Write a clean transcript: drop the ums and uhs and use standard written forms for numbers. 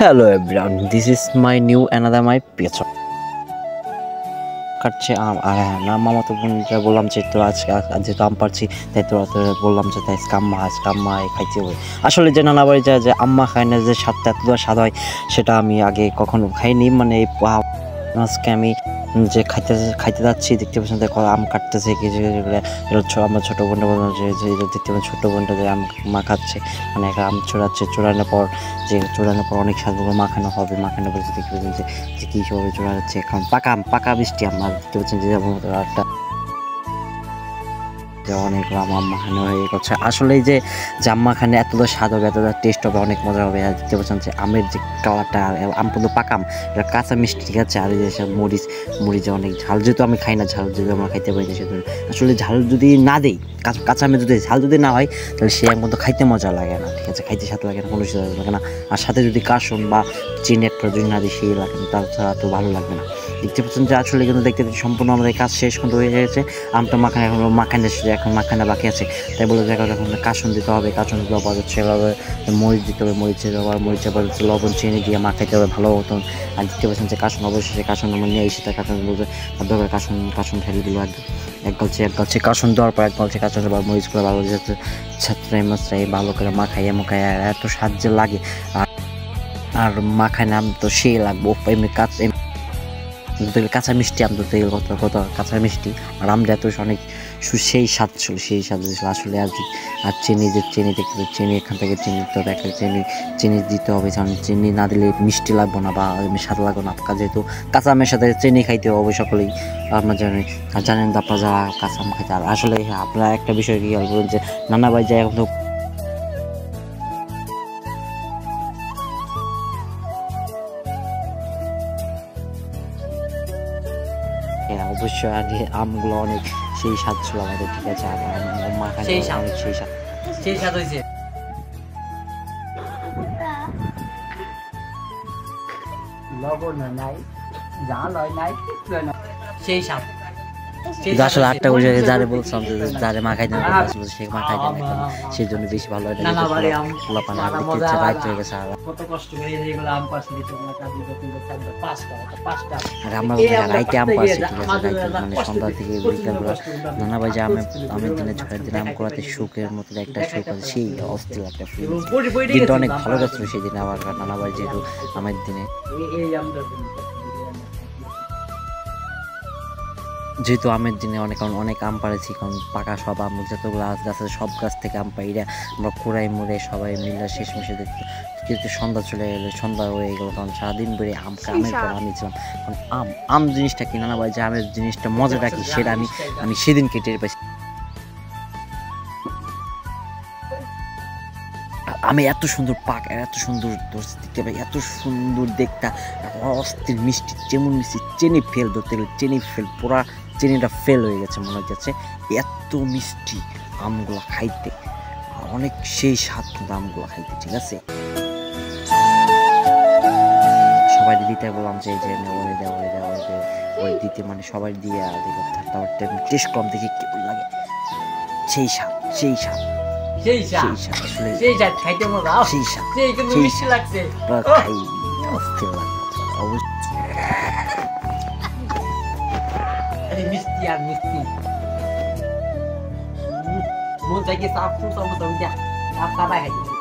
Hello everyone, this is my new another my picture. কাটছে আম আর হ্যাঁ না মামাতো বোনকে বললাম যে তো আজকে যেহেতু আম পারছি তাই তো বললাম যে তাই কাম্মা খাইতে হবে। আসলে যে নানা বাড়ি যায় যে আম্মা খায় না যে স্বাদটা এত স্বাদ হয় সেটা আমি আগে কখনো খাইনি। মানে আজকে আমি যে খাইতে যাচ্ছি দেখতে পাচ্ছেন দেখো আম কাটতেছে কি যে আমার ছোটো বোনটা বললাম যে দেখতে পাচ্ছেন ছোটো বোনটা যে আম মাখাচ্ছে, মানে একটা আম চোরানোর পর অনেক স্বাদগুলো মাখানো হবে, মাখানো পর দেখতে পাচ্ছেন যে কী হিসাবে চোরা যাচ্ছে এখন পাকা মিষ্টি আম দেখতে পাচ্ছেন যে একটা অনেক আম মাখানো হয়ে গেছে। আসলে এই যে আম মাখানে এতটা স্বাদ হবে, এতটা টেস্ট হবে, অনেক মজা হবে। আর দেখতে পাচ্ছেন যে আমের যে কালারটা, আম কিন্তু পাকা আম, এটা কাঁচা মিষ্টি, ঠিক আছে। আর এই যে সব মরিচে অনেক ঝাল, যেহেতু আমি খাই না ঝাল, যদি আমরা খাইতে পারি সেহেতু আসলে ঝাল যদি না দেই, কাঁচা আমে যদি ঝাল যদি না হয় তাহলে সে আম কিন্তু খাইতে মজা লাগে না, ঠিক আছে, খাইতে স্বাদ লাগে না, কোনো স্বাদ লাগে না। আর সাথে যদি কাসুন বা চিনি একটা যদি না দিই সেই লাগে না, তাছাড়া তো ভালো লাগবে না। দেখতে পাচ্ছেন যে আসলে কিন্তু দেখতে সম্পূর্ণ আমাদের কাজ শেষ কিন্তু হয়ে গেছে। আমটা এখন মাখানা বাকি আছে, তাই বলে যে এখন কাসুন দিতে হবে, কাসুন দিতে হবে সেভাবে মরিচ দিতে হবে, মরিচের পর লবণ চিনি দিয়ে মাখাইতে হবে ভালো মতন। আর দেখতে পাচ্ছেন যে কাসুন অবশ্যই কাসুন আমরা নিয়ে এসে তার কাসুন বলতে দরকার কাসুন ঢেলে দিল এক গলছে কাসুন দেওয়ার পর কাসুন দেওয়ার মরিচগুলো ভালো যাচ্ছে ছাত্রাই ভালো করে মাখাইয়া এত সাহায্য লাগে। আর মাখায় নাম তো সেই লাগবো এমনি কাঁচা মিষ্টি আম তো তেল কত কাঁচা মিষ্টি, আর আমটা এত অনেক সেই স্বাদ ছিল আসলে। আর চিনি দেখতে চিনি এখান থেকে চিনি দিতে হবে, একটা চিনি দিতে হবে, কারণ চিনি না দিলে মিষ্টি লাগবে না বা স্বাদ লাগবে না। যেহেতু কাঁচা আমের সাথে চিনি খাইতে হবে সকলেই আপনার জানেন তো, আপনারা যারা কাঁচা আম খাইতে। আর আসলে আপনারা একটা বিষয় কি বলবেন যে নানা ভাই যায় এখন তো অবশ্যই আগে আমগুলো অনেক সেই স্বাদ ছিল আমাদের, ঠিক আছে। আর মাখানো অনেক সেই স্বাদ হয়েছে। আসলে আটটা বসে যারে বলছিলাম যে যারে মাখাই দেন সে মাখাই দেন, সেই জন্য বেশি ভালো হয়। আর আমরা রাইতে আম পাচ্ছি, ঠিক আছে, মানে সন্ধ্যা থেকে বিকালবেলা নানা ভাই যে আমের দিনে ছয়ের দিনে আম করাতে সুখের মতো একটা সুখ আছে, সেই অস্থির একটা ফিল। দিনটা অনেক ভালো যাচ্ছিল সেই দিনে। আবার নানা ভাই যেহেতু আমের দিনে অনেক আম পাড়েছি, কারণ পাকা সব আম যতগুলো গাছ আছে সব গাছ থেকে আম পাইরা আমরা কুড়াই মুড়ে সবাই মিলে শেষ মেশে দেখতে কিন্তু সন্ধ্যা চলে গেলো, সন্ধ্যা হয়ে গেলো, কারণ সারাদিন ধরে আমের পর আমি ছিলাম। কারণ আম জিনিসটা কি নানা ভাই যে আমের জিনিসটা মজাটা কি সেটা আমি সেদিন কেটে পাইছি। আমি এত সুন্দর এত সুন্দর দেখতে পাই, এত সুন্দর দেখতা, অস্থির মিষ্টি, যেমন মিষ্টি চিনি ফেল ধরতে গেলে চিনি ফেল, পুরা চিনিটা ফেল হয়ে গেছে মনে হচ্ছে, এত মিষ্টি আমগুলো খাইতে, অনেক সেই স্বাদ কিন্তু আমগুলো খাইতে, ঠিক আছে। সবাই দিতে বললাম যে দিতে, মানে সবাই দিয়ে টেস্ট কম দেখি কেমন লাগে, সেই স্বাদ খাইতে মজা, সেই কিন্তু মিষ্টি লাগছে, খাই অস্থির লাগছে মিষ্টি। আর মিষ্টি মন চাই কি সাপ খাইতে